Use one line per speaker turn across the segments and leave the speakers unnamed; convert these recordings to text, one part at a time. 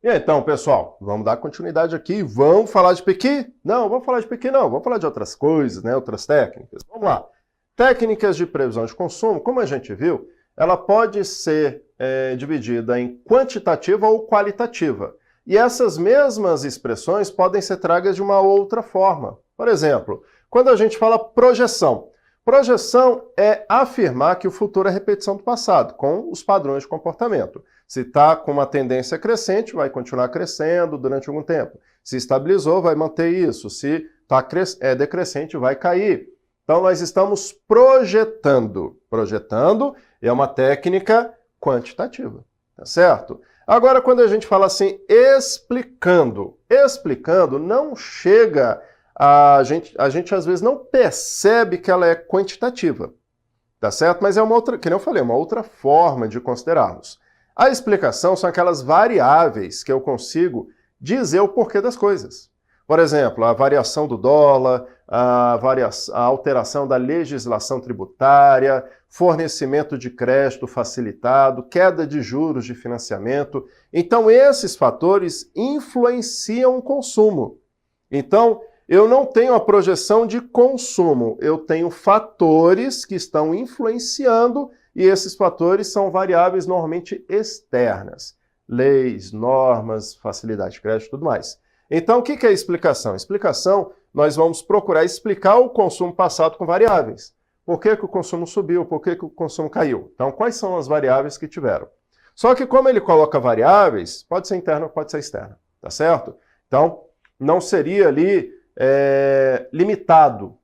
E aí, então, pessoal, vamos dar continuidade aqui. Vamos falar de PQ? Não, vamos falar de PQ não. Vamos falar de outras coisas, né? Outras técnicas. Vamos lá. Técnicas de previsão de consumo, como a gente viu, ela pode ser dividida em quantitativa ou qualitativa. E essas mesmas expressões podem ser tragas de uma outra forma. Por exemplo, quando a gente fala projeção. Projeção é afirmar que o futuro é repetição do passado, com os padrões de comportamento. Se está com uma tendência crescente, vai continuar crescendo durante algum tempo. Se estabilizou, vai manter isso. Se está decrescente, vai cair. Então, nós estamos projetando. Projetando é uma técnica quantitativa, tá certo? Agora, quando a gente fala assim, explicando. Explicando não chega... A gente às vezes não percebe que ela é quantitativa, tá certo? Mas é uma outra, que nem eu falei, uma outra forma de considerarmos. A explicação são aquelas variáveis que eu consigo dizer o porquê das coisas. Por exemplo, a variação do dólar, a alteração da legislação tributária, fornecimento de crédito facilitado, queda de juros de financiamento. Então, esses fatores influenciam o consumo. Então, eu não tenho a projeção de consumo, eu tenho fatores que estão influenciando e esses fatores são variáveis normalmente externas. Leis, normas, facilidade de crédito e tudo mais. Então, o que é explicação? Explicação, nós vamos procurar explicar o consumo passado com variáveis. Por que o consumo subiu? Por que o consumo caiu? Então, quais são as variáveis que tiveram? Só que como ele coloca variáveis, pode ser interna ou pode ser externa, tá certo? Então, não seria ali limitado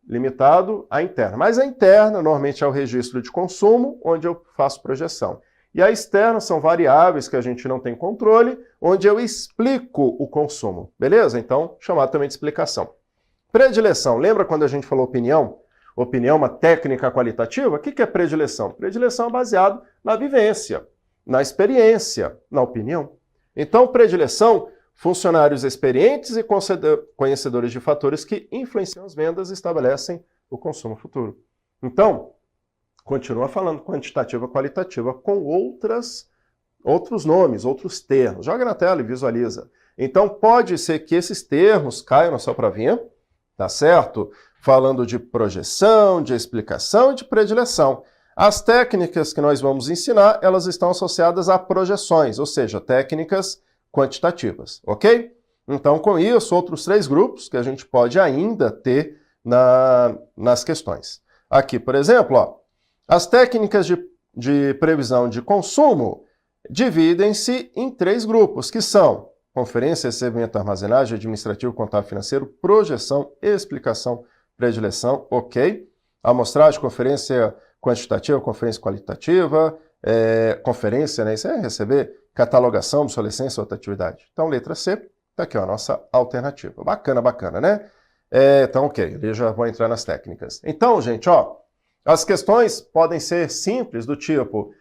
à interna. Mas a interna, normalmente, é o registro de consumo, onde eu faço projeção. E a externa são variáveis que a gente não tem controle, onde eu explico o consumo. Beleza? Então, chamado também de explicação. Predileção. Lembra quando a gente falou opinião? Opinião é uma técnica qualitativa? O que é predileção? Predileção é baseado na vivência, na experiência, na opinião. Então, predileção... Funcionários experientes e conhecedores de fatores que influenciam as vendas e estabelecem o consumo futuro. Então, continua falando quantitativa, qualitativa, com outros nomes, outros termos. Joga na tela e visualiza. Então, pode ser que esses termos caiam na sua provinha, tá certo? Falando de projeção, de explicação e de predileção. As técnicas que nós vamos ensinar, elas estão associadas a projeções, ou seja, técnicas quantitativas, ok? Então, com isso, outros 3 grupos que a gente pode ainda ter nas questões. Aqui, por exemplo, ó, as técnicas de previsão de consumo dividem-se em 3 grupos, que são conferência, recebimento, armazenagem, administrativo, contábil, financeiro, projeção, explicação, predileção, ok? Amostragem, conferência quantitativa, conferência qualitativa, conferência, né? Isso é receber, catalogação, obsolescência, rotatividade. Então, letra C, tá aqui ó, a nossa alternativa. Bacana, bacana, né? Então, ok, eu já vou entrar nas técnicas. Então, gente, ó, as questões podem ser simples, do tipo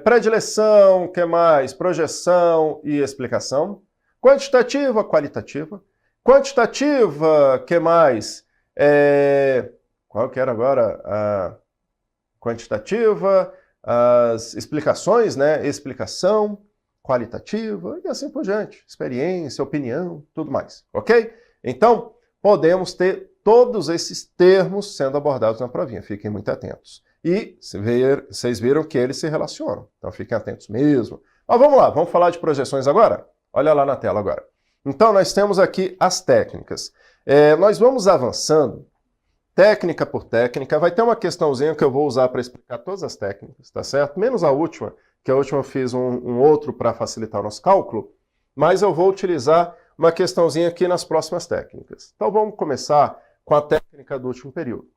predileção, que mais? Projeção e explicação. Quantitativa, qualitativa. Quantitativa, que mais? Qual que era agora? A quantitativa, as explicações, né? Explicação, qualitativa e assim por diante. Experiência, opinião, tudo mais, ok? Então, podemos ter todos esses termos sendo abordados na provinha. Fiquem muito atentos. E vocês viram que eles se relacionam. Então, fiquem atentos mesmo. Mas vamos lá, vamos falar de projeções agora? Olha lá na tela agora. Então, nós temos aqui as técnicas. Nós vamos avançando técnica por técnica, vai ter uma questãozinha que eu vou usar para explicar todas as técnicas, tá certo? Menos a última, que a última eu fiz um outro para facilitar o nosso cálculo, mas eu vou utilizar uma questãozinha aqui nas próximas técnicas. Então vamos começar com a técnica do último período,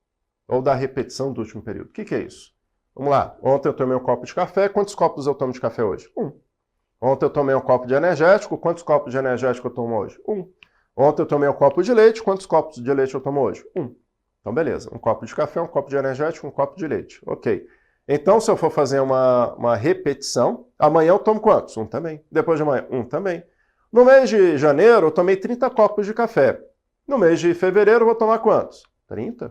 ou da repetição do último período. O que é isso? Vamos lá, ontem eu tomei um copo de café, quantos copos eu tomo de café hoje? 1. Ontem eu tomei um copo de energético, quantos copos de energético eu tomo hoje? 1. Ontem eu tomei um copo de leite, quantos copos de leite eu tomo hoje? 1. Então, beleza. Um copo de café, um copo de energético, um copo de leite. Ok. Então, se eu for fazer uma repetição, amanhã eu tomo quantos? 1 também. Depois de amanhã, 1 também. No mês de janeiro, eu tomei 30 copos de café. No mês de fevereiro, eu vou tomar quantos? 30.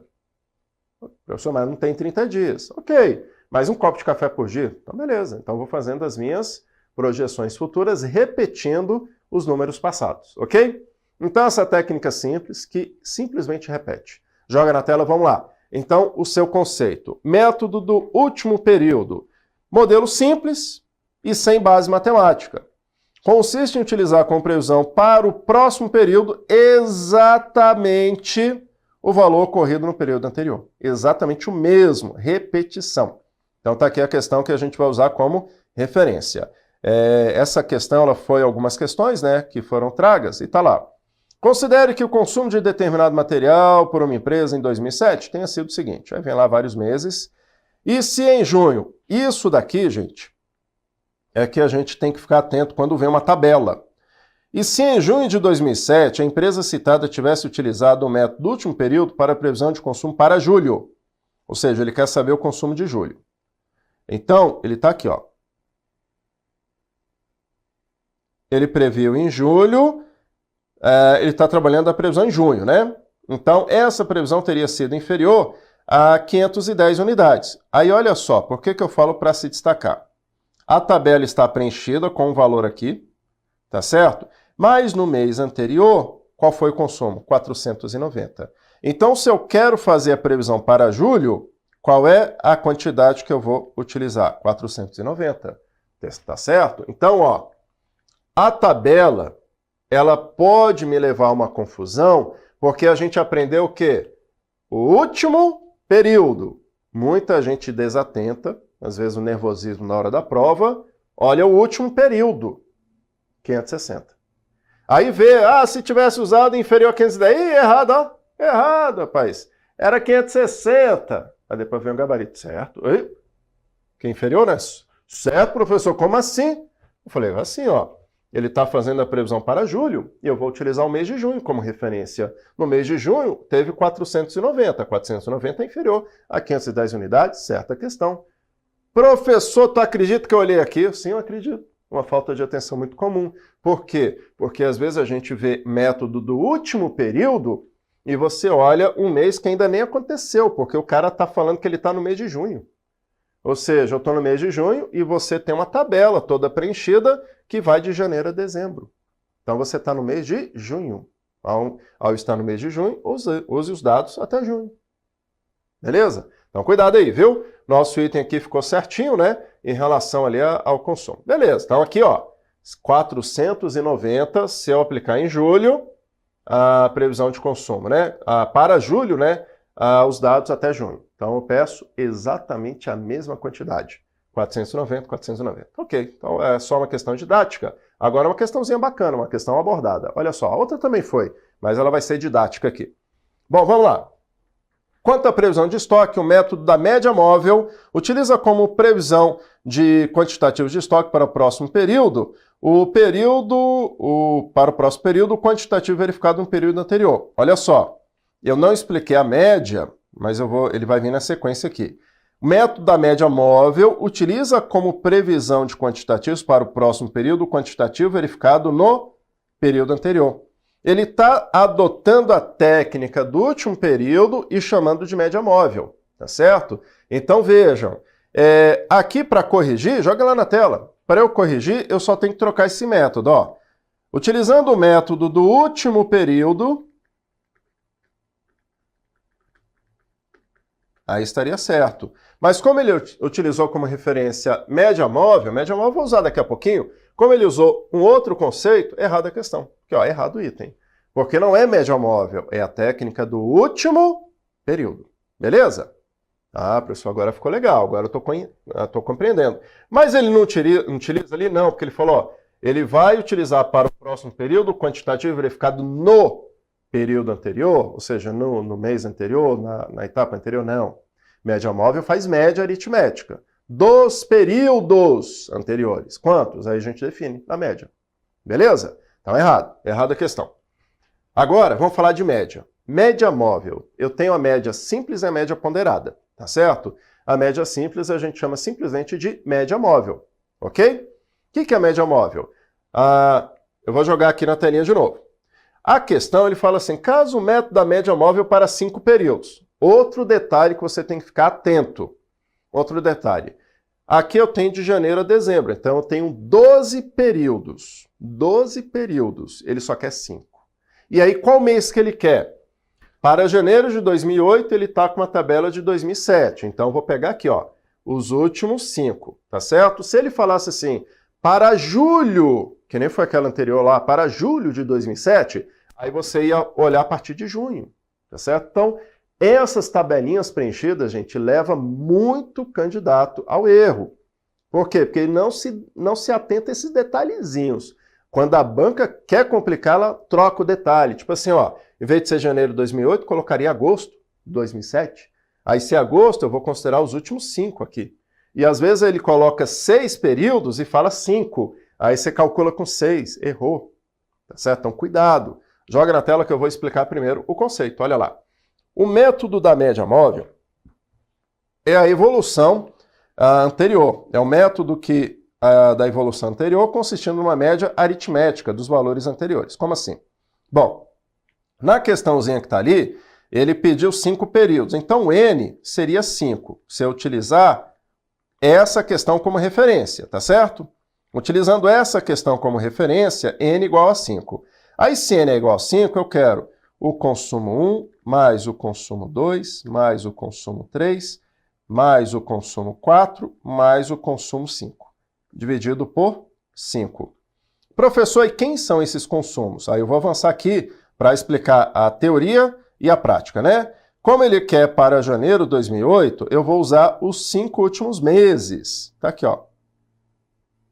Professor, mas não tem 30 dias. Ok. Mais um copo de café por dia? Então, beleza. Então, eu vou fazendo as minhas projeções futuras repetindo os números passados, ok? Então, essa técnica simples que simplesmente repete. Joga na tela, vamos lá. Então, o seu conceito. Método do último período. Modelo simples e sem base matemática. Consiste em utilizar como previsão para o próximo período exatamente o valor ocorrido no período anterior. Exatamente o mesmo, repetição. Então, está aqui a questão que a gente vai usar como referência. Essa questão ela foi algumas questões, né, que foram tragas, e está lá. Considere que o consumo de determinado material por uma empresa em 2007 tenha sido o seguinte. Aí vem lá vários meses. E se em junho, isso daqui, gente, é que a gente tem que ficar atento quando vem uma tabela. E se em junho de 2007 a empresa citada tivesse utilizado o método do último período para a previsão de consumo para julho, ou seja, ele quer saber o consumo de julho. Então, ele está aqui, ó. Ele previu em julho, ele está trabalhando a previsão em junho, né? Então, essa previsão teria sido inferior a 510 unidades. Aí, olha só, por que eu falo para se destacar? A tabela está preenchida com um valor aqui, tá certo? Mas no mês anterior, qual foi o consumo? 490. Então, se eu quero fazer a previsão para julho, qual é a quantidade que eu vou utilizar? 490, tá certo? Então, ó, a tabela, ela pode me levar a uma confusão, porque a gente aprendeu o quê? O último período. Muita gente desatenta, às vezes o nervosismo na hora da prova, olha o último período, 560. Aí vê, se tivesse usado inferior a 510, errado, ó, errado, rapaz. Era 560. Aí depois vem o gabarito, certo? Que inferior, né? Certo, professor, como assim? Eu falei, assim, ó. Ele está fazendo a previsão para julho e eu vou utilizar o mês de junho como referência. No mês de junho, teve 490. 490 é inferior a 510 unidades, certa questão. Professor, tu acredita que eu olhei aqui? Sim, eu acredito. Uma falta de atenção muito comum. Por quê? Porque às vezes a gente vê método do último período e você olha um mês que ainda nem aconteceu, porque o cara está falando que ele está no mês de junho. Ou seja, eu estou no mês de junho e você tem uma tabela toda preenchida que vai de janeiro a dezembro. Então você está no mês de junho. Ao estar no mês de junho, use os dados até junho. Beleza? Então cuidado aí, viu? Nosso item aqui ficou certinho, né? Em relação ali ao consumo. Beleza, então aqui, ó, 490, se eu aplicar em julho, a previsão de consumo, né? Para julho, né? Os dados até junho. Então eu peço exatamente a mesma quantidade. 490, 490. Ok, então é só uma questão didática. Agora uma questãozinha bacana, uma questão abordada. Olha só, a outra também foi, mas ela vai ser didática aqui. Bom, vamos lá. Quanto à previsão de estoque, o método da média móvel utiliza como previsão de quantitativos de estoque para o próximo período, para o próximo período, o quantitativo verificado no período anterior. Olha só, eu não expliquei a média, mas ele vai vir na sequência aqui. O método da média móvel utiliza como previsão de quantitativos para o próximo período o quantitativo verificado no período anterior. Ele está adotando a técnica do último período e chamando de média móvel, tá certo? Então vejam, aqui para corrigir, joga lá na tela. Para eu corrigir, eu só tenho que trocar esse método, ó. Utilizando o método do último período, aí estaria certo. Mas como ele utilizou como referência média móvel eu vou usar daqui a pouquinho, como ele usou um outro conceito, errada a questão. Porque, ó, errado o item. Porque não é média móvel, é a técnica do último período. Beleza? Professor, agora ficou legal, agora eu estou compreendendo. Mas ele não utiliza ali? Não, porque ele falou, ó, ele vai utilizar para o próximo período o quantitativo verificado no período anterior, ou seja, no mês anterior, na etapa anterior, não. Média móvel faz média aritmética dos períodos anteriores. Quantos? Aí a gente define a média. Beleza? Então, errado. Errada a questão. Agora, vamos falar de média. Média móvel. Eu tenho a média simples e a média ponderada, tá certo? A média simples a gente chama simplesmente de média móvel, ok? O que é a média móvel? Eu vou jogar aqui na telinha de novo. A questão, ele fala assim, caso o método da média móvel para 5 períodos. Outro detalhe que você tem que ficar atento. Outro detalhe. Aqui eu tenho de janeiro a dezembro, então eu tenho 12 períodos. 12 períodos, ele só quer 5. E aí, qual mês que ele quer? Para janeiro de 2008, ele está com uma tabela de 2007. Então, eu vou pegar aqui, ó, os últimos 5, tá certo? Se ele falasse assim, para julho, que nem foi aquela anterior lá, para julho de 2007, aí você ia olhar a partir de junho, tá certo? Então, essas tabelinhas preenchidas, gente, leva muito candidato ao erro. Por quê? Porque ele não se atenta a esses detalhezinhos. Quando a banca quer complicar, ela troca o detalhe. Tipo assim, ó, em vez de ser janeiro de 2008, colocaria agosto de 2007. Aí, se é agosto, eu vou considerar os últimos 5 aqui. E às vezes ele coloca 6 períodos e fala 5. Aí você calcula com 6. Errou. Tá certo? Então, cuidado. Joga na tela que eu vou explicar primeiro o conceito. Olha lá. O método da média móvel é a evolução anterior. É o método da evolução anterior consistindo numa média aritmética dos valores anteriores. Como assim? Bom, na questãozinha que está ali, ele pediu 5 períodos. Então, N seria 5, se eu utilizar essa questão como referência, tá certo? Utilizando essa questão como referência, N igual a 5. Aí, se N é igual a 5, eu quero o consumo 1, mais o consumo 2, mais o consumo 3, mais o consumo 4, mais o consumo 5, dividido por 5. Professor, e quem são esses consumos? Aí eu vou avançar aqui para explicar a teoria e a prática, né? Como ele quer para janeiro de 2008, eu vou usar os 5 últimos meses. Tá aqui, ó.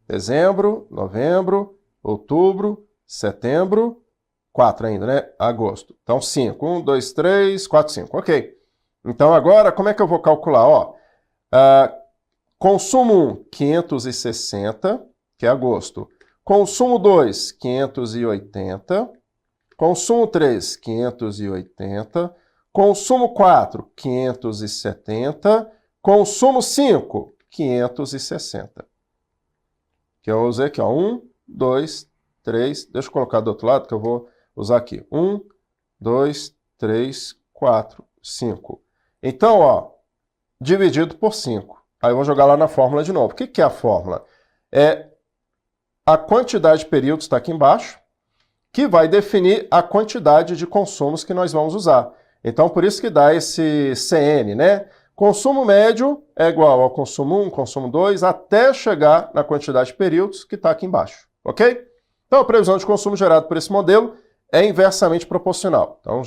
Dezembro, novembro, outubro, setembro, 4 ainda, né? Agosto. Então, 5. 1, 2, 3, 4, 5. Ok. Então, agora, como é que eu vou calcular? Ó, consumo 1, 560, que é agosto. Consumo 2, 580. Consumo 3, 580. Consumo 4, 570. Consumo 5, 560. Que eu usei aqui, ó. 1, 2, 3. Deixa eu colocar do outro lado, que eu vou usar aqui. 1, 2, 3, 4, 5. Então, ó, dividido por 5. Aí eu vou jogar lá na fórmula de novo. O que é a fórmula? É a quantidade de períodos, está aqui embaixo, que vai definir a quantidade de consumos que nós vamos usar. Então, por isso que dá esse CN, né? Consumo médio é igual ao consumo 1, consumo 2, até chegar na quantidade de períodos que está aqui embaixo, ok? Então, a previsão de consumo gerado por esse modelo é inversamente proporcional. Então,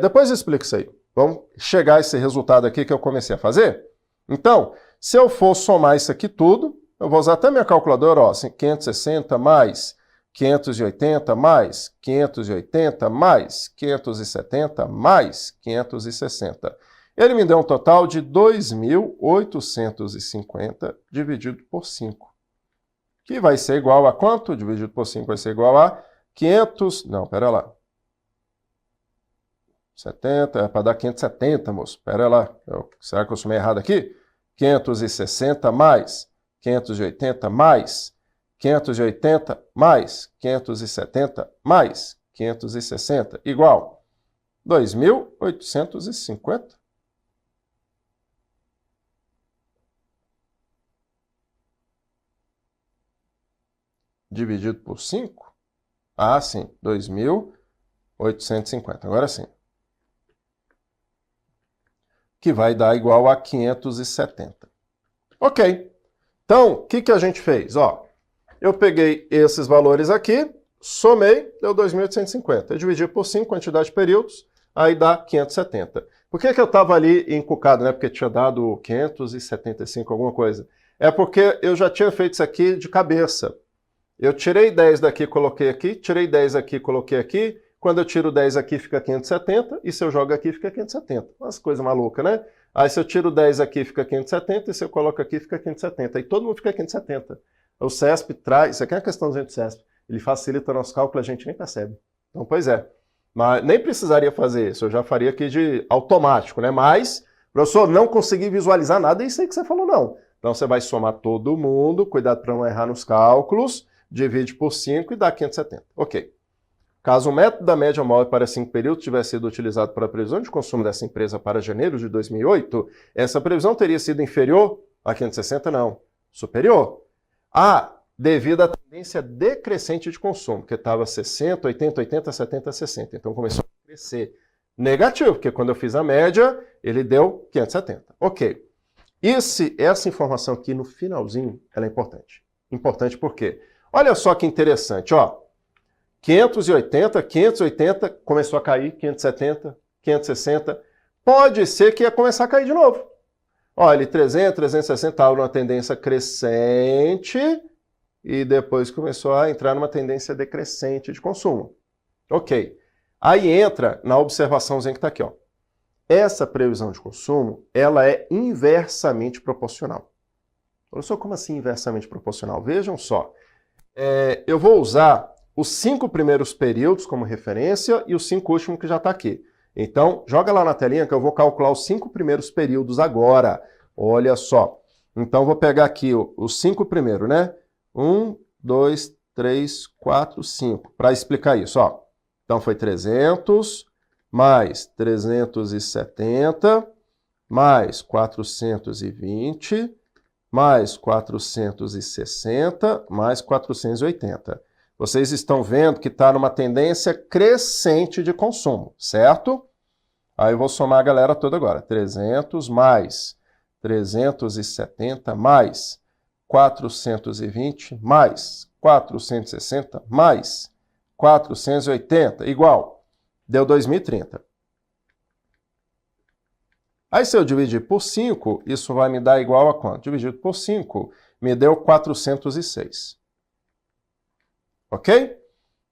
depois eu explico isso aí. Vamos chegar a esse resultado aqui que eu comecei a fazer? Então, se eu for somar isso aqui tudo, eu vou usar até minha calculadora, ó, 560 mais 580 mais 580 mais 570 mais 560. Ele me deu um total de 2.850 dividido por 5. Que vai ser igual a quanto? Dividido por 5 vai ser igual a 500... Não, pera lá. 70, é para dar 570, moço. Pera lá. Será que eu sumei errado aqui? 560 mais 580 mais 580 mais 570 mais 560 igual 2.850. Dividido por 5? Ah, sim, 2.850. Agora sim. Que vai dar igual a 570. Ok. Então, o que a gente fez? Ó, eu peguei esses valores aqui, somei, deu 2.850. Eu dividi por 5, quantidade de períodos, aí dá 570. Por que eu estava ali encucado, né? Porque tinha dado 575, alguma coisa. É porque eu já tinha feito isso aqui de cabeça. Eu tirei 10 daqui, coloquei aqui, tirei 10 aqui, coloquei aqui. Quando eu tiro 10 aqui, fica 570, e se eu jogo aqui, fica 570. Umas coisas malucas, né? Aí se eu tiro 10 aqui, fica 570, e se eu coloco aqui, fica 570. Aí todo mundo fica 570. O CESP traz... Isso aqui é uma questãozinha do CESP. Ele facilita nosso cálculo, a gente nem percebe. Então, pois é. Mas nem precisaria fazer isso, eu já faria aqui de automático, né? Mas, professor, não consegui visualizar nada, é isso aí que você falou, não. Então, você vai somar todo mundo, cuidado para não errar nos cálculos, divide por 5 e dá 570. Ok. Caso o método da média móvel para 5 períodos tivesse sido utilizado para a previsão de consumo dessa empresa para janeiro de 2008, essa previsão teria sido inferior A 560 não, superior. Devido à tendência decrescente de consumo, que estava 60, 80, 80, 70, 60. Então começou a crescer negativo, porque quando eu fiz a média, ele deu 570. Ok. Essa informação aqui no finalzinho, ela é importante. Importante por quê? Olha só que interessante, ó. 580, 580, começou a cair, 570, 560. Pode ser que ia começar a cair de novo. Olha, 300, 360 estava numa tendência crescente e depois começou a entrar numa tendência decrescente de consumo. Ok. Aí entra na observaçãozinha que está aqui, ó. Essa previsão de consumo, ela é inversamente proporcional. Olha só como assim inversamente proporcional. Vejam só. Eu vou usar os 5 primeiros períodos como referência e os 5 últimos que já está aqui. Então, joga lá na telinha que eu vou calcular os 5 primeiros períodos agora. Olha só. Então, vou pegar aqui os 5 primeiros, né? 1, 2, 3, 4, 5. Para explicar isso, ó. Então, foi 300, mais 370, mais 420, mais 460, mais 480. Vocês estão vendo que está numa tendência crescente de consumo, certo? Aí eu vou somar a galera toda agora. 300 mais 370 mais 420 mais 460 mais 480 igual. Deu 2030. Aí se eu dividir por 5, isso vai me dar igual a quanto? Dividido por 5 me deu 406. Ok?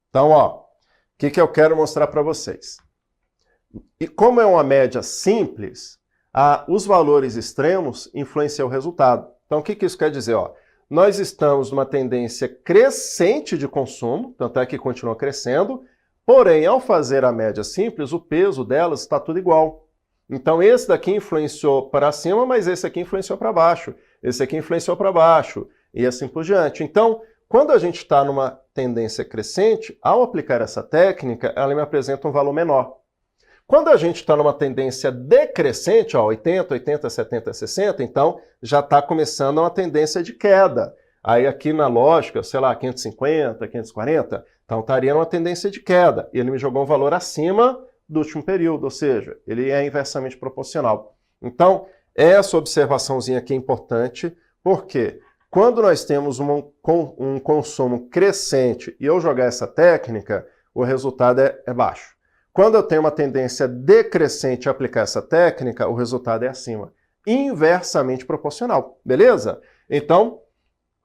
Então, ó, o que eu quero mostrar para vocês? E como é uma média simples, os valores extremos influenciam o resultado. Então, o que isso quer dizer? Ó, nós estamos numa tendência crescente de consumo, tanto é que continua crescendo, porém, ao fazer a média simples, o peso delas está tudo igual. Então, esse daqui influenciou para cima, mas esse aqui influenciou para baixo. Esse aqui influenciou para baixo, e assim por diante. Então, quando a gente está numa tendência crescente, ao aplicar essa técnica, ela me apresenta um valor menor. Quando a gente está numa tendência decrescente, ó, 80, 80, 70, 60, então já está começando uma tendência de queda. Aí aqui na lógica, sei lá, 550, 540, então estaria numa tendência de queda. E ele me jogou um valor acima do último período, ou seja, ele é inversamente proporcional. Então, essa observaçãozinha aqui é importante, porque quando nós temos um consumo crescente e eu jogar essa técnica, o resultado é baixo. Quando eu tenho uma tendência decrescente a aplicar essa técnica, o resultado é acima. Inversamente proporcional, beleza? Então,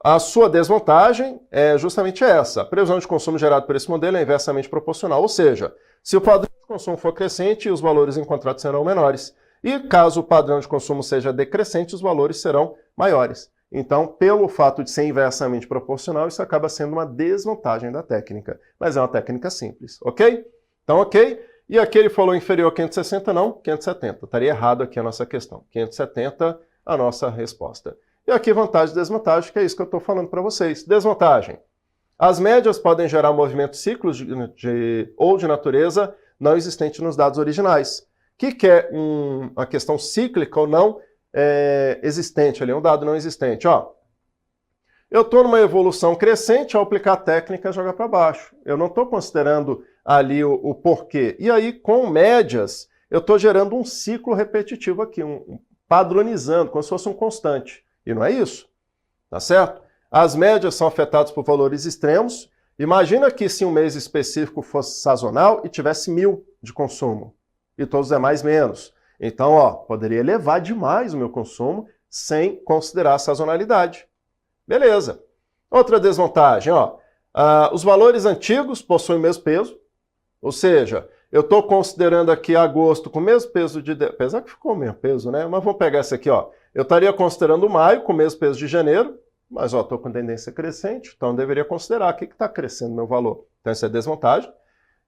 a sua desvantagem é justamente essa. A previsão de consumo gerada por esse modelo é inversamente proporcional, ou seja, se o padrão de consumo for crescente, os valores encontrados serão menores. E caso o padrão de consumo seja decrescente, os valores serão maiores. Então, pelo fato de ser inversamente proporcional, isso acaba sendo uma desvantagem da técnica. Mas é uma técnica simples, ok? Então, ok. E aqui ele falou inferior a 560, não, 570. Estaria errado aqui a nossa questão. 570, a nossa resposta. E aqui vantagem e desvantagem, que é isso que eu estou falando para vocês. Desvantagem. As médias podem gerar movimentos ciclos ou de natureza não existente nos dados originais. O que é uma questão cíclica ou não existente ali, um dado não existente? Ó, eu estou numa evolução crescente, ao aplicar a técnica, joga para baixo. Eu não estou considerando ali o porquê. E aí, com médias, eu estou gerando um ciclo repetitivo aqui, padronizando, como se fosse um constante. E não é isso, tá certo? As médias são afetadas por valores extremos. Imagina que se um mês específico fosse sazonal e tivesse 1000 de consumo e todos os demais menos. Então, ó, poderia elevar demais o meu consumo sem considerar a sazonalidade. Beleza. Outra desvantagem, ó, os valores antigos possuem o mesmo peso, ou seja, eu estou considerando aqui agosto com o mesmo peso apesar que ficou o mesmo peso, né? Mas vamos pegar esse aqui, ó. Eu estaria considerando maio com o mesmo peso de janeiro, mas ó, estou com tendência crescente, então eu deveria considerar aqui que está crescendo meu valor. Então isso é desvantagem.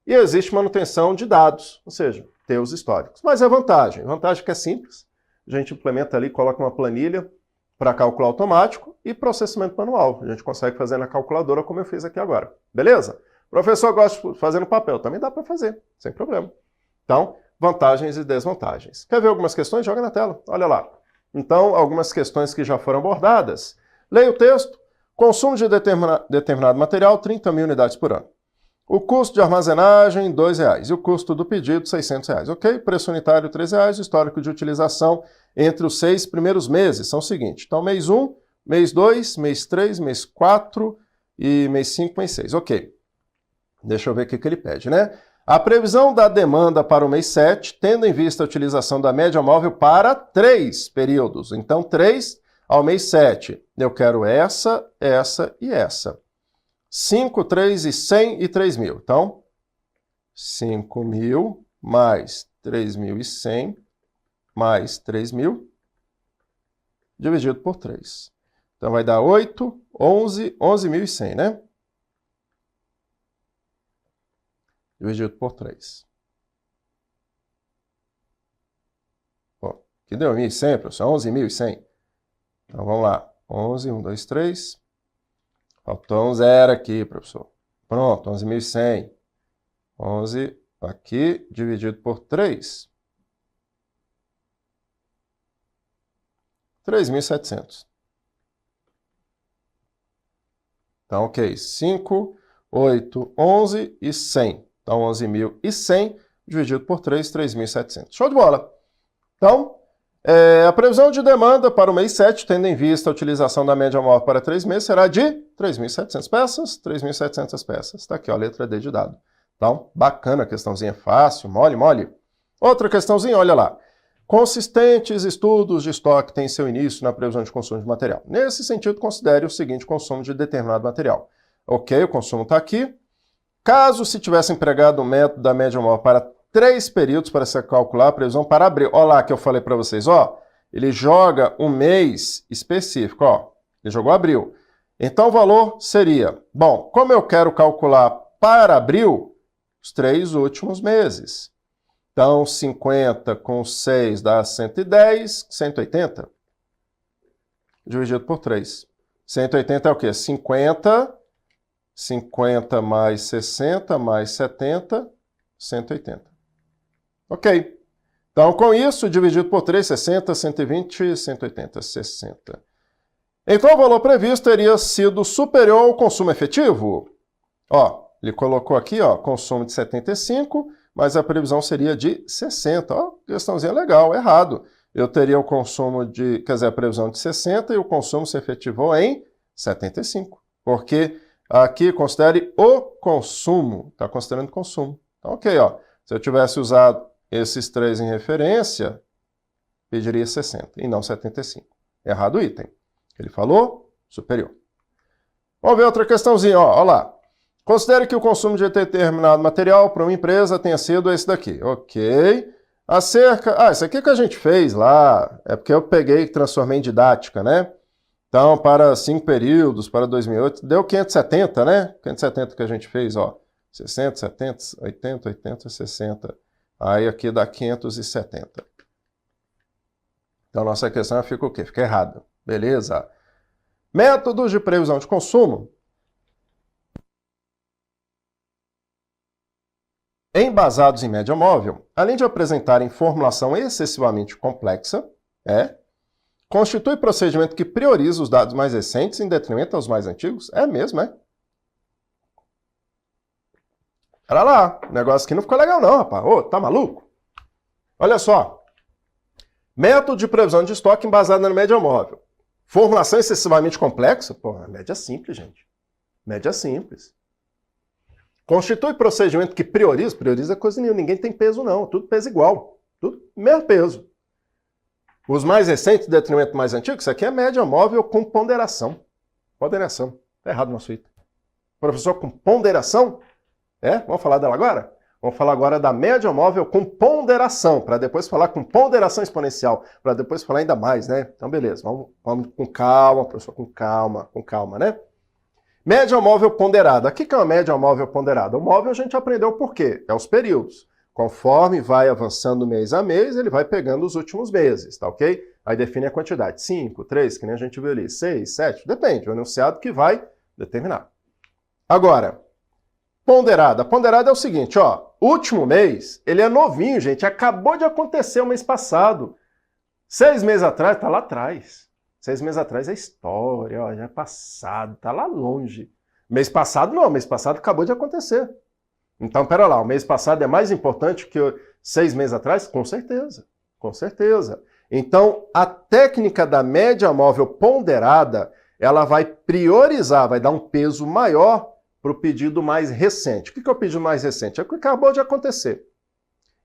E existe manutenção de dados, ou seja, ter os históricos. Mas é vantagem. Vantagem que é simples. A gente implementa ali, coloca uma planilha para cálculo automático e processamento manual. A gente consegue fazer na calculadora como eu fiz aqui agora. Beleza? Professor, gosta de fazer no papel. Também dá para fazer, sem problema. Então, vantagens e desvantagens. Quer ver algumas questões? Joga na tela. Olha lá. Então, algumas questões que já foram abordadas. Leia o texto. Consumo de determinado material, 30 mil unidades por ano. O custo de armazenagem, R$ 2,00. E o custo do pedido, R$ 600. Ok? Preço unitário, R$ 3,00. Histórico de utilização entre os 6 primeiros meses são o seguinte. Então, mês 1, mês 2, mês 3, mês 4 e mês 5, mês 6. Ok. Deixa eu ver o que ele pede, né? A previsão da demanda para o mês 7, tendo em vista a utilização da média móvel para 3 períodos. Então, 3 ao mês 7. Eu quero essa, essa e essa. 5, 3 e 100 e 3.000. Então, 5.000 mais 3.100 mais 3.000 dividido por 3. Então, vai dar 8, 11, 11.100, né? Dividido por 3. Bom, que deu 1.100, professor? 11.100. Então, vamos lá. 11, 1, 2, 3. Faltou um zero aqui, professor. Pronto, 11.100. 11 aqui, dividido por 3. 3.700. Então, ok. 5, 8, 11 e 100. Então, 11.100 dividido por 3, 3.700. Show de bola. Então, a previsão de demanda para o mês 7, tendo em vista a utilização da média móvel para 3 meses, será de 3.700 peças, 3.700 peças. Está aqui, ó, a letra D de dado. Então, bacana, a questãozinha fácil, mole, mole. Outra questãozinha, olha lá. Consistentes estudos de estoque têm seu início na previsão de consumo de material. Nesse sentido, considere o seguinte consumo de determinado material. Ok, o consumo está aqui. Caso se tivesse empregado o método da média móvel para 3 períodos para se calcular a previsão para abril. Olha lá que eu falei para vocês, ó. Ele joga um mês específico, ó. Ele jogou abril. Então o valor seria, bom, como eu quero calcular para abril, os 3 últimos meses. Então 50 com 6 dá 110, 180. Dividido por 3. 180 é o quê? 50 mais 60 mais 70, 180. Ok. Então, com isso, dividido por 3, 60, 120, 180, 60. Então, o valor previsto teria sido superior ao consumo efetivo. Ó, ele colocou aqui, ó, consumo de 75, mas a previsão seria de 60. Ó, questãozinha legal, errado. Eu teria o consumo de, quer dizer, a previsão de 60 e o consumo se efetivou em 75. Porque aqui considere o consumo, está considerando consumo. Então, ok, ó. Se eu tivesse usado esses 3 em referência, pediria 60 e não 75. Errado o item. Ele falou superior. Vamos ver outra questãozinha, ó lá. Considere que o consumo de determinado material para uma empresa tenha sido esse daqui. Ok. Isso aqui que a gente fez lá, é porque eu peguei e transformei em didática, né? Então, para 5 períodos, para 2008, deu 570, né? 570 que a gente fez, ó. 60, 70, 80, 80, 60. Aí aqui dá 570. Então, nossa questão fica o quê? Fica errada. Beleza? Métodos de previsão de consumo. Embasados em média móvel, além de apresentarem formulação excessivamente complexa, constitui procedimento que prioriza os dados mais recentes em detrimento aos mais antigos? É mesmo, é? Olha lá, o negócio aqui não ficou legal não, rapaz. Ô, tá maluco? Olha só. Método de previsão de estoque embasado na média móvel. Formulação excessivamente complexa? Pô, é média simples, gente. Média simples. Constitui procedimento que prioriza coisa nenhuma. Ninguém tem peso não, tudo peso igual. Tudo mesmo peso. Os mais recentes, detrimento mais antigo, isso aqui é média móvel com ponderação. Ponderação. Tá errado no suíte. Professor com ponderação? Vamos falar dela agora? Vamos falar agora da média móvel com ponderação, para depois falar com ponderação exponencial, para depois falar ainda mais, né? Então, beleza, vamos com calma, professor, com calma, né? Média móvel ponderada. O que é uma média móvel ponderada? O móvel a gente aprendeu por quê? É os períodos. Conforme vai avançando mês a mês, ele vai pegando os últimos meses, tá ok? Aí define a quantidade. 5, 3, que nem a gente viu ali, 6, 7, depende, o enunciado que vai determinar. Agora, ponderada. Ponderada é o seguinte, ó, último mês, ele é novinho, gente, acabou de acontecer o mês passado. 6 meses atrás, está lá atrás. 6 meses atrás é história, ó, já é passado, está lá longe. Mês passado não, mês passado acabou de acontecer. Então, pera lá, o mês passado é mais importante que 6 meses atrás? Com certeza, com certeza. Então, a técnica da média móvel ponderada, ela vai priorizar, vai dar um peso maior para o pedido mais recente. O que é o pedido mais recente? É o que acabou de acontecer.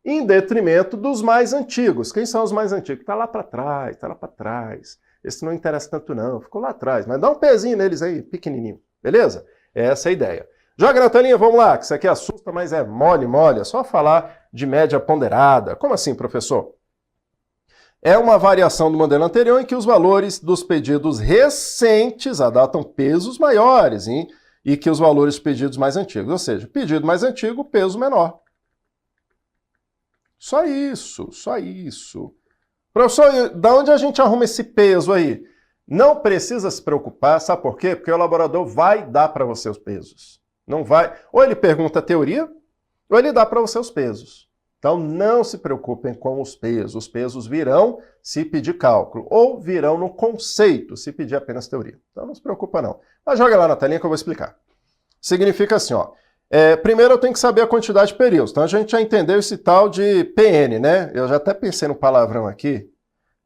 Em detrimento dos mais antigos. Quem são os mais antigos? Está lá para trás, está lá para trás. Esse não interessa tanto não, ficou lá atrás. Mas dá um pezinho neles aí, pequenininho. Beleza? Essa é a ideia. Joga na telinha, vamos lá, que isso aqui assusta, mas é mole, é só falar de média ponderada. Como assim, professor? É uma variação do modelo anterior em que os valores dos pedidos recentes adotam pesos maiores e que os valores dos pedidos mais antigos, ou seja, pedido mais antigo, peso menor. Só isso, só isso. Professor, da onde a gente arruma esse peso aí? Não precisa se preocupar, sabe por quê? Porque o elaborador vai dar para você os pesos. Não vai. Ou ele pergunta a teoria, ou ele dá para você os pesos. Então não se preocupem com os pesos. Os pesos virão se pedir cálculo, ou virão no conceito se pedir apenas teoria. Então não se preocupa não. Mas joga lá na telinha que eu vou explicar. Significa assim, ó. Primeiro eu tenho que saber a quantidade de períodos. Então a gente já entendeu esse tal de PN, né? Eu já até pensei no palavrão aqui,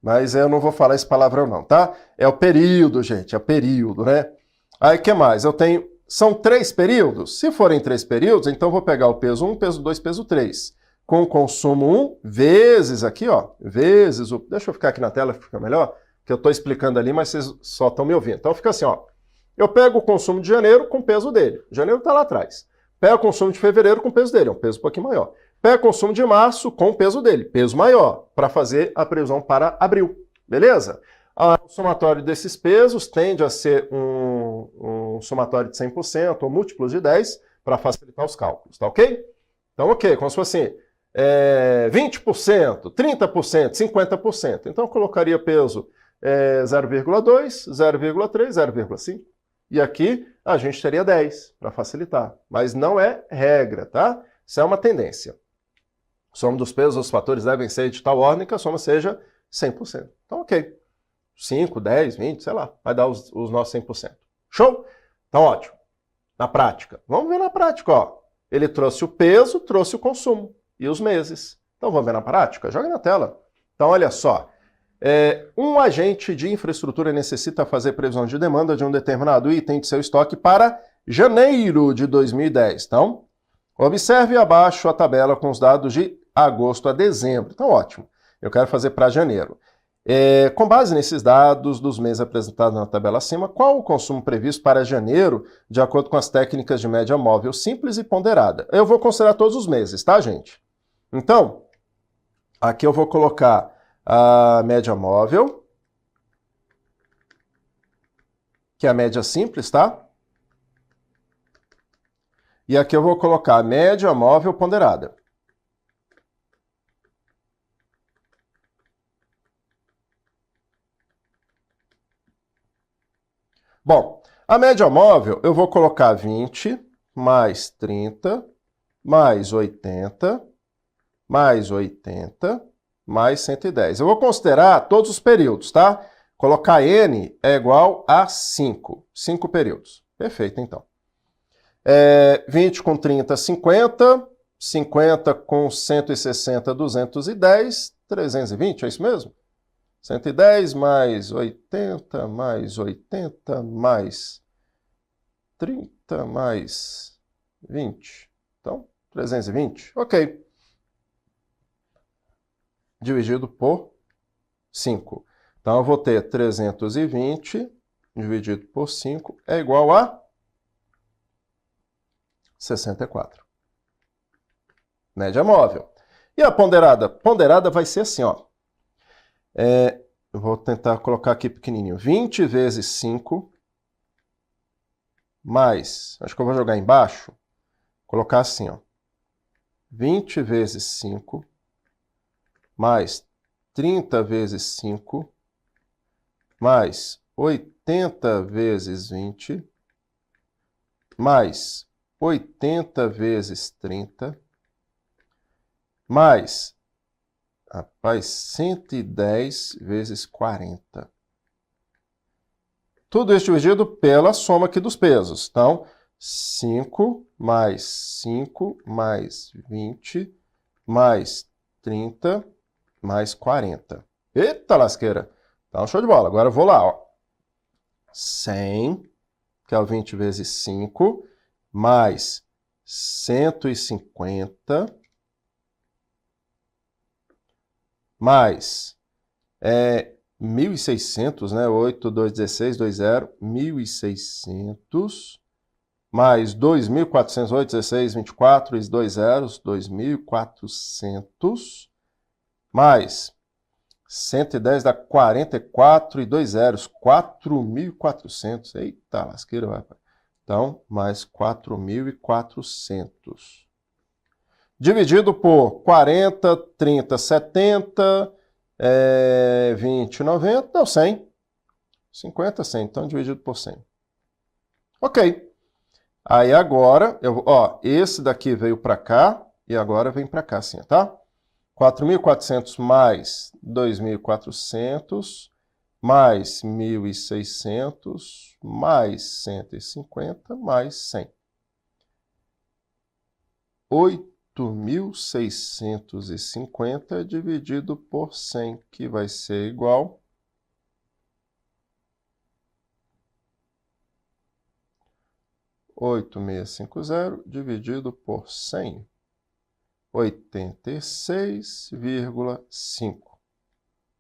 mas eu não vou falar esse palavrão não, tá? É o período, gente, é o período, né? Aí o que mais? São 3 períodos? Se forem 3 períodos, então eu vou pegar o peso 1, peso 2, peso 3. Com o consumo 1 vezes aqui, ó, vezes o... Deixa eu ficar aqui na tela, fica melhor, que eu estou explicando ali, mas vocês só estão me ouvindo. Então fica assim, ó. Eu pego o consumo de janeiro com o peso dele. Janeiro está lá atrás. Pego o consumo de fevereiro com o peso dele, é um peso um pouquinho maior. Pego o consumo de março com o peso dele, peso maior, para fazer a previsão para abril. Beleza? O somatório desses pesos tende a ser um somatório de 100% ou múltiplos de 10 para facilitar os cálculos, tá ok? Então, ok, como se fosse 20%, 30%, 50%. Então, eu colocaria peso 0,2, 0,3, 0,5. E aqui a gente teria 10 para facilitar. Mas não é regra, tá? Isso é uma tendência. Soma dos pesos, os fatores devem ser de tal ordem que a soma seja 100%. Então, ok. 5, 10, 20, sei lá, vai dar os nossos 100%. Show? Então, ótimo. Na prática. Vamos ver na prática, ó. Ele trouxe o peso, trouxe o consumo e os meses. Então, vamos ver na prática? Joga na tela. Então, olha só. Um agente de infraestrutura necessita fazer previsão de demanda de um determinado item de seu estoque para janeiro de 2010. Então, observe abaixo a tabela com os dados de agosto a dezembro. Então, ótimo. Eu quero fazer para janeiro. Com base nesses dados dos meses apresentados na tabela acima, qual o consumo previsto para janeiro, de acordo com as técnicas de média móvel simples e ponderada? Eu vou considerar todos os meses, tá, gente? Então, aqui eu vou colocar a média móvel, que é a média simples, tá? E aqui eu vou colocar a média móvel ponderada. Bom, a média móvel eu vou colocar 20 mais 30 mais 80 mais 80 mais 110. Eu vou considerar todos os períodos, tá? Colocar N é igual a 5. 5 períodos. Perfeito, então. 20 com 30, 50. 50 com 160, 210. 320, é isso mesmo? 110 mais 80 mais 80 mais 30 mais 20. Então, 320. Ok. Dividido por 5. Então, eu vou ter 320 dividido por 5 é igual a 64. Média móvel. E a ponderada? Ponderada vai ser assim, ó. Eu vou tentar colocar aqui pequenininho. 20 vezes 5 mais, acho que eu vou jogar embaixo, colocar assim, ó. 20 vezes 5 mais 30 vezes 5 mais 80 vezes 20 mais 80 vezes 30 mais Rapaz, 110 vezes 40. Tudo isso dividido pela soma aqui dos pesos. Então, 5 mais 20 mais 30 mais 40. Eita lasqueira! Então, show de bola. Agora eu vou lá, ó. 100, que é o 20 vezes 5, mais 150, mais 1.600, né? 8, 2, 16, 2, 0, 1.600, mais 2.408, 16, 24, e 2 zeros, 2.400, mais 110 dá 44 e 2 zeros, 4.400. Eita, lasqueira, rapaz. Então, mais 4.400. Dividido por 40, 30, 70, 20, 90, deu 100. 50, 100. Então, dividido por 100. Ok. Aí agora, esse daqui veio para cá e agora vem para cá assim, tá? 4.400 mais 2.400, mais 1.600, mais 150, mais 100. 8.650 dividido por 100, que vai ser igual a 8.650 dividido por 100. 86,5.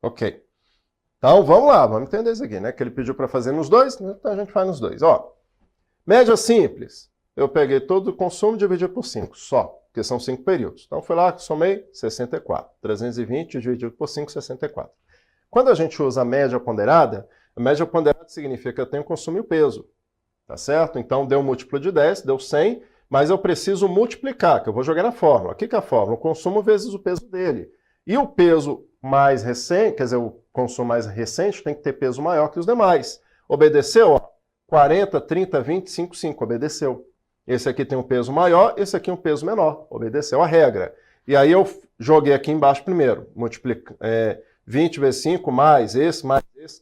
Ok. Então, vamos lá, vamos entender isso aqui, né? Que ele pediu para fazer nos dois, né? Então a gente faz nos dois. Ó, média simples. Eu peguei todo o consumo e dividi por 5, só, porque são 5 períodos. Então, fui lá, somei 64. 320 dividido por 5, 64. Quando a gente usa a média ponderada significa que eu tenho consumo e o peso. Tá certo? Então, deu um múltiplo de 10, deu 100, mas eu preciso multiplicar, que eu vou jogar na fórmula. O que é a fórmula? O consumo vezes o peso dele. E o peso mais recente, quer dizer, o consumo mais recente tem que ter peso maior que os demais. Obedeceu? Ó, 40, 30, 20, 5, 5. Obedeceu. Esse aqui tem um peso maior, esse aqui um peso menor. Obedeceu a regra. E aí eu joguei aqui embaixo primeiro. 20 vezes 5 mais esse,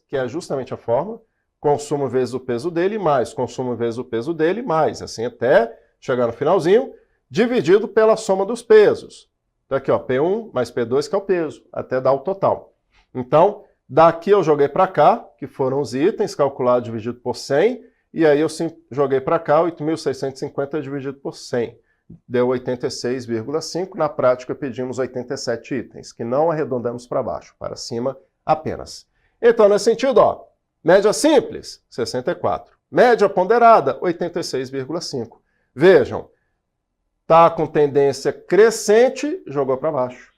que é justamente a fórmula. Consumo vezes o peso dele, mais consumo vezes o peso dele, mais. Assim até chegar no finalzinho, dividido pela soma dos pesos. Então aqui, ó, P1 mais P2, que é o peso, até dar o total. Então, daqui eu joguei para cá, que foram os itens, calculado dividido por 100, e aí eu joguei para cá, 8.650 dividido por 100. Deu 86,5. Na prática, pedimos 87 itens, que não arredondamos para baixo, para cima apenas. Então, nesse sentido, ó, média simples, 64. Média ponderada, 86,5. Vejam, está com tendência crescente, jogou para baixo.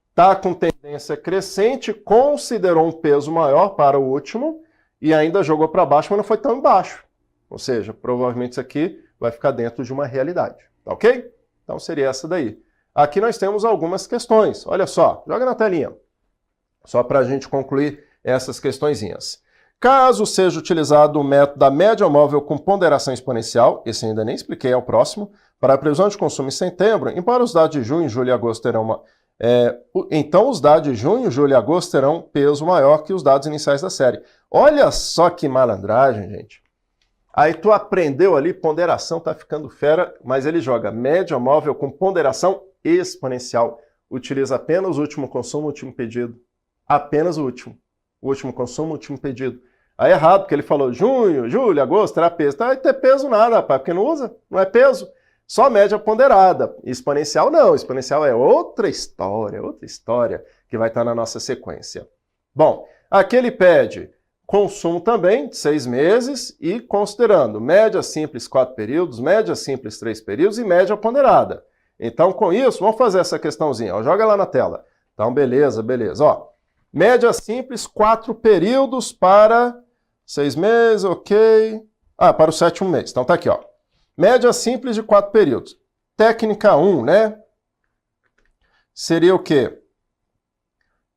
Está com tendência crescente, considerou um peso maior para o último e ainda jogou para baixo, mas não foi tão baixo. Ou seja, provavelmente isso aqui vai ficar dentro de uma realidade. Tá ok? Então seria essa daí. Aqui nós temos algumas questões. Olha só, joga na telinha. Só para a gente concluir essas questõezinhas. Caso seja utilizado o método da média móvel com ponderação exponencial, esse ainda nem expliquei, é o próximo, para a previsão de consumo em setembro, embora os dados de junho, julho e agosto terão uma... então, os dados de junho, julho e agosto terão peso maior que os dados iniciais da série. Olha só que malandragem, gente. Aí tu aprendeu ali, ponderação, tá ficando fera, mas ele joga média móvel com ponderação exponencial. Utiliza apenas o último consumo, o último pedido. Apenas o último. O último consumo, o último pedido. Aí é errado, porque ele falou junho, julho, agosto, terá peso. Não vai ter peso nada, rapaz, porque não usa, não é peso. Só média ponderada. Exponencial não, exponencial é outra história que vai estar na nossa sequência. Bom, aqui ele pede consumo também de 6 meses e considerando média simples 4 períodos, média simples 3 períodos e média ponderada. Então, com isso, vamos fazer essa questãozinha. Ó, joga lá na tela. Então, beleza. Ó, média simples 4 períodos para 6 meses, ok. Para o 7º mês. Então tá aqui, ó. Média simples de 4 períodos. Técnica 1, né? Seria o quê?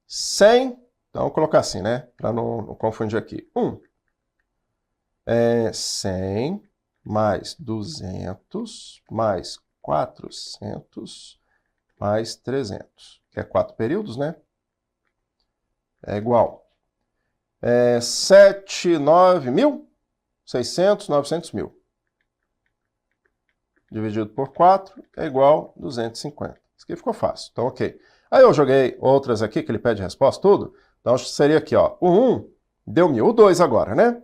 100. Então, vou colocar assim, né? Para não confundir aqui. 100 mais 200 mais 400 mais 300. Que é 4 períodos, né? é igual 7.900.600, 900.000. Dividido por 4 é igual a 250. Isso aqui ficou fácil, então ok. Aí eu joguei outras aqui, que ele pede resposta, tudo. Então seria aqui, ó, o 1 deu 1.000. O 2 agora, né?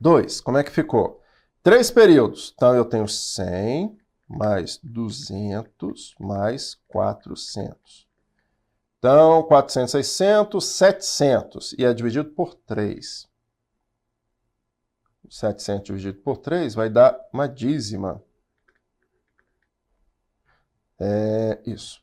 2, como é que ficou? 3 períodos. Então eu tenho 100 mais 200 mais 400. Então, 400, 600, 700. E é dividido por 3. 700 dividido por 3 vai dar uma dízima. É isso.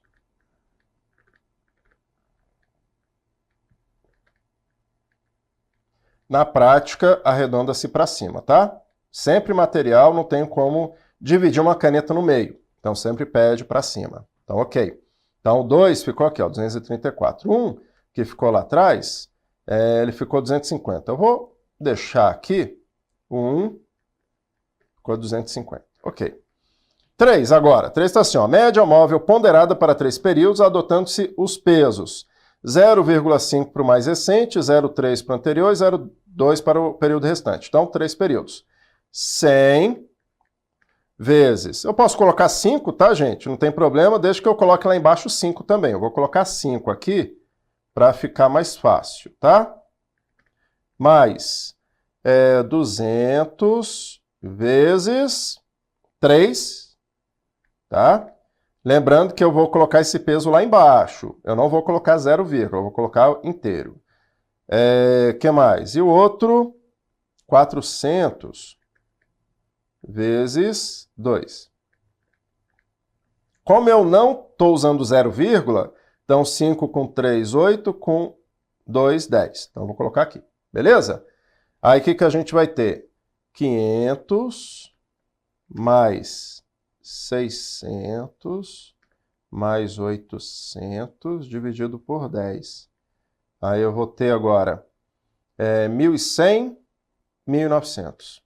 Na prática, arredonda-se para cima, tá? Sempre material, não tenho como dividir uma caneta no meio. Então, sempre pede para cima. Então, ok. Então, o 2 ficou aqui, ó, 234. 1, que ficou lá atrás, ele ficou 250. Eu vou deixar aqui o 1, ficou 250. Ok. 3 agora. 3 está assim, ó, média móvel ponderada para 3 períodos, adotando-se os pesos. 0,5 para o mais recente, 0,3 para o anterior e 0,2 para o período restante. Então, 3 períodos. 100 vezes... Eu posso colocar 5, tá, gente? Não tem problema, desde que eu coloque lá embaixo 5 também. Eu vou colocar 5 aqui para ficar mais fácil, tá? Mais 200 vezes 3, tá? Lembrando que eu vou colocar esse peso lá embaixo. Eu não vou colocar 0, eu vou colocar inteiro. Que mais? E o outro, 400 vezes 2. Como eu não estou usando 0, então 5 com 3, 8, com 2, 10. Então, eu vou colocar aqui. Beleza? Aí, o que a gente vai ter? 500 mais 600 mais 800 dividido por 10. Aí eu vou ter agora 1.100, 1.900.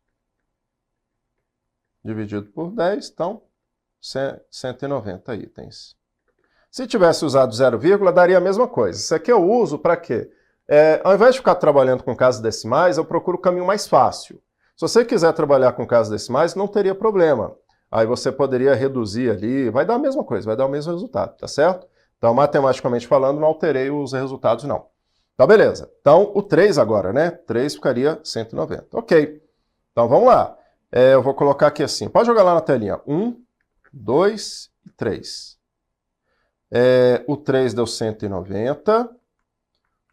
Dividido por 10, então 190 itens. Se tivesse usado 0, daria a mesma coisa. Isso aqui eu uso para quê? Ao invés de ficar trabalhando com casas decimais, eu procuro o caminho mais fácil. Se você quiser trabalhar com casas decimais, não teria problema. Aí você poderia reduzir ali, vai dar a mesma coisa, vai dar o mesmo resultado, tá certo? Então, matematicamente falando, não alterei os resultados, não. Então, beleza. Então, o 3 agora, né? 3 ficaria 190. Ok. Então, vamos lá. Eu vou colocar aqui assim. Pode jogar lá na telinha. 1, 2 e 3. O 3 deu 190.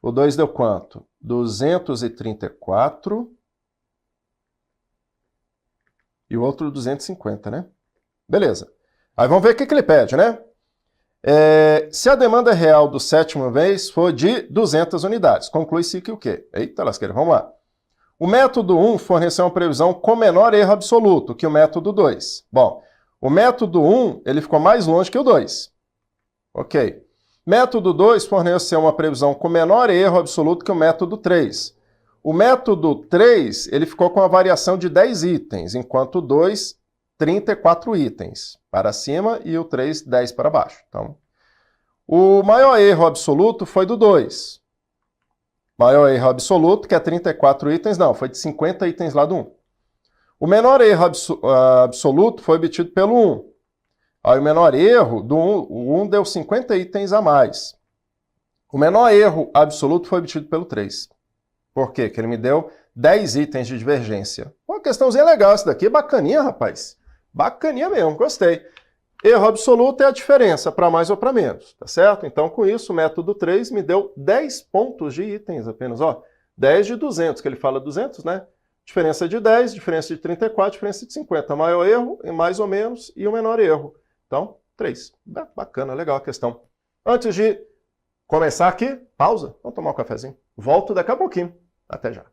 O 2 deu quanto? 234. E o outro 250, né? Beleza. Aí vamos ver o que ele pede, né? Se a demanda real do sétimo mês for de 200 unidades, conclui-se que o quê? Eita lasqueira, vamos lá. O método 1 forneceu uma previsão com menor erro absoluto que o método 2. Bom, o método 1 ele ficou mais longe que o 2. Ok. Método 2 forneceu uma previsão com menor erro absoluto que o método 3. O método 3 ele ficou com uma variação de 10 itens, enquanto o 2, 34 itens para cima e o 3, 10 para baixo. Então, o maior erro absoluto foi do 2. Maior erro absoluto, que é 34 itens, não, foi de 50 itens lá do 1. O menor erro absoluto foi obtido pelo 1. Aí o menor erro do 1, o 1 deu 50 itens a mais. O menor erro absoluto foi obtido pelo 3. Por quê? Porque ele me deu 10 itens de divergência. Uma questãozinha legal essa daqui, bacaninha, rapaz. Bacaninha mesmo, gostei. Erro absoluto é a diferença para mais ou para menos, tá certo? Então, com isso, o método 3 me deu 10 pontos de itens apenas, ó. 10 de 200, que ele fala 200, né? Diferença de 10, diferença de 34, diferença de 50. Maior erro, mais ou menos, e o menor erro. Então, 3. Bacana, legal a questão. Antes de começar aqui, pausa. Vamos tomar um cafezinho. Volto daqui a pouquinho. Até já.